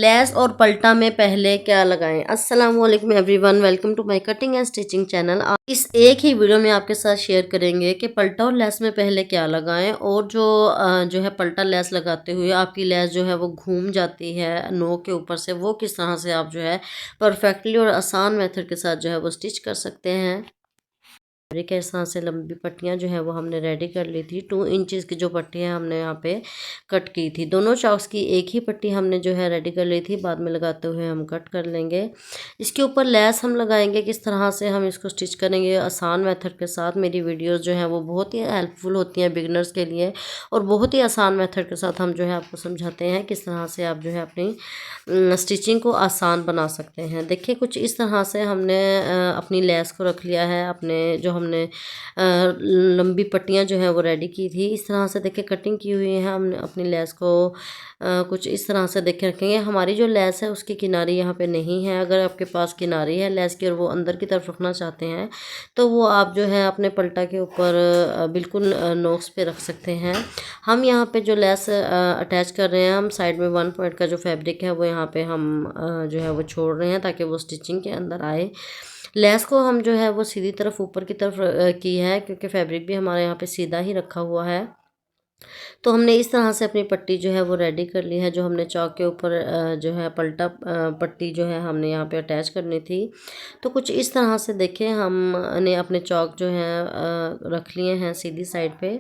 Less और पल्टा में पहले क्या लगाएं। अस्सलाम वालेकुम everyone, welcome to my cutting and stitching channel. इस एक ही वीडियो में आपके साथ शेयर करेंगे कि पल्टा और लेस में पहले क्या लगाएं और जो है पल्टा लेस लगाते हुए आपकी लेस जो है वो घूम जाती है नोक के ऊपर से, वो किस तरह से आप जो है परफेक्टली और आसान मेथड के साथ जो है वो स्टिच कर सकते हैं। फैब्रिक है इस तरह से लंबी पट्टियाँ जो है वो हमने रेडी कर ली थी। 2 इंचज़ की जो पट्टियाँ हमने यहाँ पे कट की थी, दोनों चॉक्स की एक ही पट्टी हमने जो है रेडी कर ली थी। बाद में लगाते हुए हम कट कर लेंगे। इसके ऊपर लेस हम लगाएंगे, किस तरह से हम इसको स्टिच करेंगे आसान मेथड के साथ। मेरी वीडियोज़ जो हैं वो बहुत ही हेल्पफुल होती हैं बिगनर्स के लिए और बहुत ही आसान मेथड के साथ हम जो है आपको समझाते हैं किस तरह से आप जो है अपनी स्टिचिंग को आसान बना सकते हैं। देखिए कुछ इस तरह से हमने अपनी लेस को रख लिया है। अपने जो हमने लंबी पट्टियाँ जो हैं वो रेडी की थी, इस तरह से देखिए कटिंग की हुई है हमने अपनी लेस को। कुछ इस तरह से देखे रखेंगे। हमारी जो लेस है उसकी किनारी यहाँ पे नहीं है। अगर आपके पास किनारी है लेस की और वो अंदर की तरफ रखना चाहते हैं तो वो आप जो है अपने पल्टा के ऊपर बिल्कुल नोक्स पे रख सकते हैं। हम यहाँ पे जो लेस अटैच कर रहे हैं, हम साइड में 1 पॉइंट का जो फैब्रिक है वो यहाँ पे हम जो है वो छोड़ रहे हैं ताकि वो स्टिचिंग के अंदर आए। लेस को हम जो है वो सीधी तरफ ऊपर की तरफ की है क्योंकि फैब्रिक भी हमारे यहाँ पे सीधा ही रखा हुआ है। तो हमने इस तरह से अपनी पट्टी जो है वो रेडी कर ली है। जो हमने चौक के ऊपर जो है पल्टा पट्टी जो है हमने यहाँ पे अटैच करनी थी। तो कुछ इस तरह से देखें हमने अपने चौक जो है रख लिए हैं सीधी साइड पे।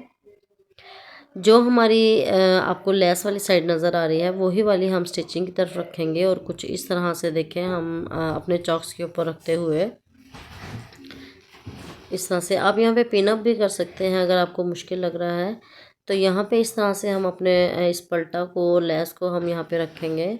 जो हमारी आपको लेस वाली साइड नज़र आ रही है वही वाली हम स्टिचिंग की तरफ रखेंगे और कुछ इस तरह से देखें हम अपने चॉक्स के ऊपर रखते हुए इस तरह से आप यहाँ पे पिन अप भी कर सकते हैं अगर आपको मुश्किल लग रहा है। तो यहाँ पे इस तरह से हम अपने इस पल्टा को लेस को हम यहाँ पे रखेंगे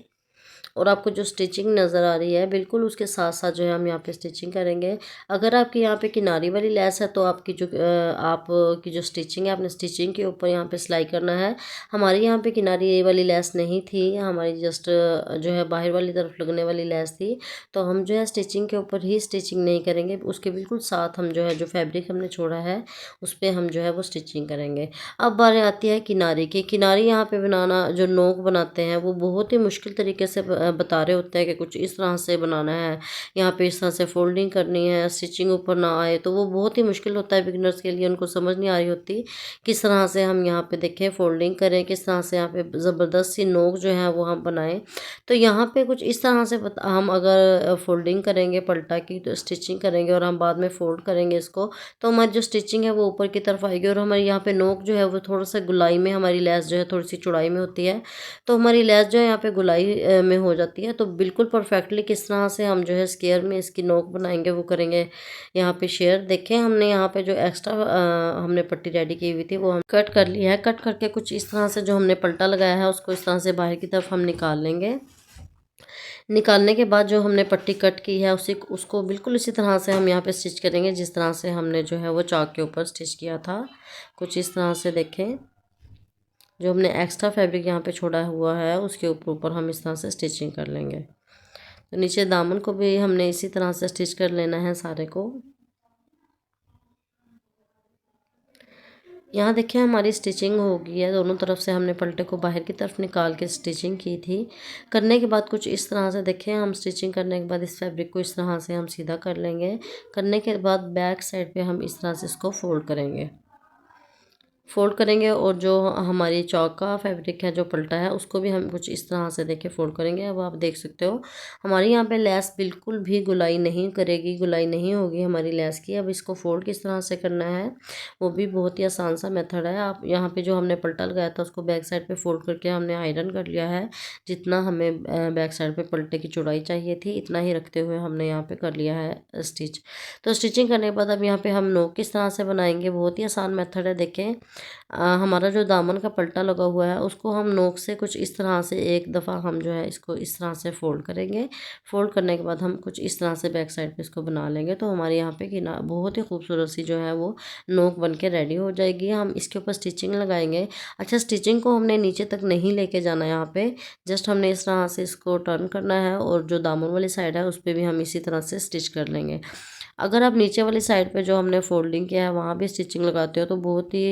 और आपको जो स्टिचिंग नज़र आ रही है बिल्कुल उसके साथ साथ जो है हम यहाँ पे स्टिचिंग करेंगे। अगर आपकी यहाँ पे किनारी वाली लेस है तो आपकी आपकी जो स्टिचिंग है अपने स्टिचिंग के ऊपर यहाँ पे सिलाई करना है। हमारी यहाँ पे किनारी वाली लेस नहीं थी, हमारी जस्ट जो है बाहर वाली तरफ लगने वाली लेस थी। तो हम जो है स्टिचिंग के ऊपर ही स्टिचिंग नहीं करेंगे, उसके बिल्कुल साथ हम जो है जो फैब्रिक हमने छोड़ा है उस पर हम जो है वो स्टिचिंग करेंगे। अब बारी आती है किनारी की। किनारी यहाँ पे बनाना, जो नोक बनाते हैं वो बहुत ही मुश्किल तरीके से बता रहे होते हैं कि कुछ इस तरह से बनाना है, यहाँ पे इस तरह से फोल्डिंग करनी है, स्टिचिंग ऊपर ना आए। तो वो बहुत ही मुश्किल होता है बिगिनर्स के लिए, उनको समझ नहीं आ रही होती किस तरह से हम यहाँ पे देखें फोल्डिंग करें, किस तरह से यहाँ पे ज़बरदस्त सी नोक जो है वो हम बनाएं। तो यहाँ पे कुछ इस तरह से हम अगर फोल्डिंग करेंगे पल्टा की तो स्टिचिंग करेंगे और हम बाद में फोल्ड करेंगे इसको, तो हमारी जो स्टिचिंग है वो ऊपर की तरफ आएगी और हमारी यहाँ पे नोक जो है वो थोड़ा सा गुलाई में, हमारी लेस जो है थोड़ी सी चौड़ाई में होती है तो हमारी लेस जो है यहाँ पे गुलाई में हो जाती है। तो बिल्कुल परफेक्टली किस तरह से हम जो है स्क्वायर में इसकी नोक बनाएंगे वो करेंगे यहाँ पे शेयर। देखें हमने यहाँ पे जो एक्स्ट्रा हमने पट्टी रेडी की हुई थी वो हम कट कर लिया है। कट करके कुछ इस तरह से जो हमने पल्टा लगाया है उसको इस तरह से बाहर की तरफ हम निकाल लेंगे। निकालने के बाद जो हमने पट्टी कट की है उसको बिल्कुल इसी तरह से हम यहाँ पे स्टिच करेंगे जिस तरह से हमने जो है वो चाक के ऊपर स्टिच किया था। कुछ इस तरह से देखें, जो हमने एक्स्ट्रा फैब्रिक यहाँ पे छोड़ा हुआ है उसके ऊपर हम इस तरह से स्टिचिंग कर लेंगे। तो नीचे दामन को भी हमने इसी तरह से स्टिच कर लेना है सारे को। यहाँ देखिए हमारी स्टिचिंग हो गई है, दोनों तरफ से हमने पल्टे को बाहर की तरफ निकाल के स्टिचिंग की थी। करने के बाद कुछ इस तरह से देखें, हम स्टिचिंग करने के बाद इस फैब्रिक को इस तरह से हम सीधा कर लेंगे। करने के बाद बैक साइड पे हम इस तरह से इसको फोल्ड करेंगे और जो हमारी चौक का फैब्रिक है जो पल्टा है उसको भी हम कुछ इस तरह से देखे फोल्ड करेंगे। अब आप देख सकते हो हमारी यहाँ पे लेस बिल्कुल भी गुलाई नहीं करेगी, गुलाई नहीं होगी हमारी लेस की। अब इसको फोल्ड किस तरह से करना है वो भी बहुत ही आसान सा मेथड है। आप यहाँ पे जो हमने पल्टा लगाया था उसको बैक साइड पे फोल्ड करके हमने आयरन कर लिया है। जितना हमें बैक साइड पे पल्टे की चौड़ाई चाहिए थी इतना ही रखते हुए हमने यहाँ पे कर लिया है स्टिच। तो स्टिचिंग करने के बाद अब यहाँ पे हम नोक किस तरह से बनाएंगे, बहुत ही आसान मेथड है। देखें हमारा जो दामन का पल्टा लगा हुआ है उसको हम नोक से कुछ इस तरह से एक दफ़ा हम जो है इसको इस तरह से फोल्ड करेंगे। फोल्ड करने के बाद हम कुछ इस तरह से बैक साइड पे इसको बना लेंगे। तो हमारे यहाँ पे कि ना बहुत ही खूबसूरत सी जो है वो नोक बन के रेडी हो जाएगी। हम इसके ऊपर स्टिचिंग लगाएंगे। अच्छा, स्टिचिंग को हमने नीचे तक नहीं लेके जाना है, यहाँ पे जस्ट हमने इस तरह से इसको टर्न करना है और जो दामन वाली साइड है उस पर भी हम इसी तरह से स्टिच कर लेंगे। अगर आप नीचे वाली साइड पे जो हमने फोल्डिंग किया है वहाँ भी स्टिचिंग लगाते हो तो बहुत ही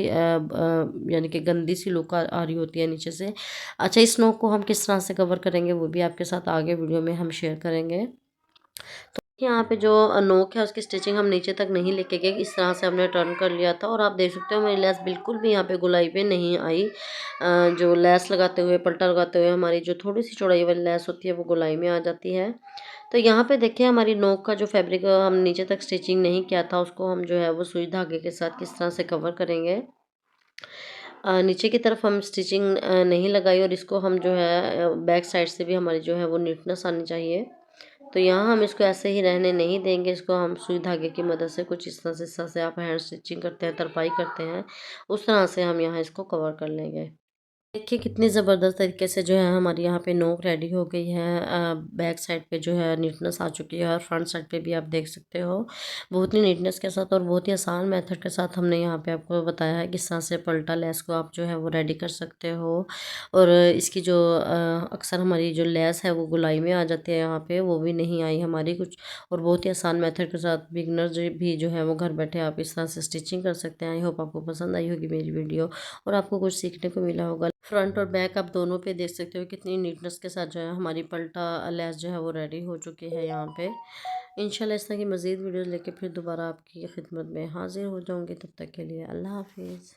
यानी कि गंदी सी लुक आ रही होती है नीचे से। अच्छा, इस नोक को हम किस तरह से कवर करेंगे वो भी आपके साथ आगे वीडियो में हम शेयर करेंगे। तो यहाँ पे जो नोक है उसकी स्टिचिंग हम नीचे तक नहीं लेके गए, इस तरह से हमने टर्न कर लिया था और आप देख सकते हो मेरी लेस बिल्कुल भी यहाँ पे गोलाई पे नहीं आई। जो लेस लगाते हुए, पल्टा लगाते हुए हमारी जो थोड़ी सी चौड़ाई वाली लेस होती है वो गोलाई में आ जाती है। तो यहाँ पे देखिए हमारी नोक का जो फैब्रिक हम नीचे तक स्टिचिंग नहीं किया था उसको हम जो है वो सुई धागे के साथ किस तरह से कवर करेंगे। नीचे की तरफ हम स्टिचिंग नहीं लगाई और इसको हम जो है बैक साइड से भी हमारी जो है वो नीटनेस आनी चाहिए। तो यहाँ हम इसको ऐसे ही रहने नहीं देंगे, इसको हम सुई धागे की मदद से कुछ इस तरह से आप हैंड स्टिचिंग करते हैं, तरपाई करते हैं, उस तरह से हम यहाँ इसको कवर कर लेंगे। देखिए कितनी ज़बरदस्त तरीके से जो है हमारी यहाँ पे नोक रेडी हो गई है। बैक साइड पे जो है नीटनेस आ चुकी है और फ्रंट साइड पे भी आप देख सकते हो बहुत ही नीटनेस के साथ और बहुत ही आसान मेथड के साथ हमने यहाँ पे आपको बताया है किस तरह से पल्टा लेस को आप जो है वो रेडी कर सकते हो। और इसकी जो अक्सर हमारी जो लेस है वो गोलाई में आ जाती है, यहाँ पे वो भी नहीं आई हमारी कुछ। और बहुत ही आसान मेथड के साथ बिगनर भी जो है वो घर बैठे आप इस तरह से स्टिचिंग कर सकते हैं। आई होप आपको पसंद आई होगी मेरी वीडियो और आपको कुछ सीखने को मिला होगा। फ्रंट और बैक आप दोनों पे देख सकते हो कितनी नीटनेस के साथ जो है हमारी पल्टा लेस जो है वो रेडी हो चुकी है यहाँ पे। इंशाल्लाह इस तरह की मज़ीद वीडियोस लेके फिर दोबारा आपकी खिदमत में हाजिर हो जाऊँगी। तब तक के लिए अल्लाह हाफिज़।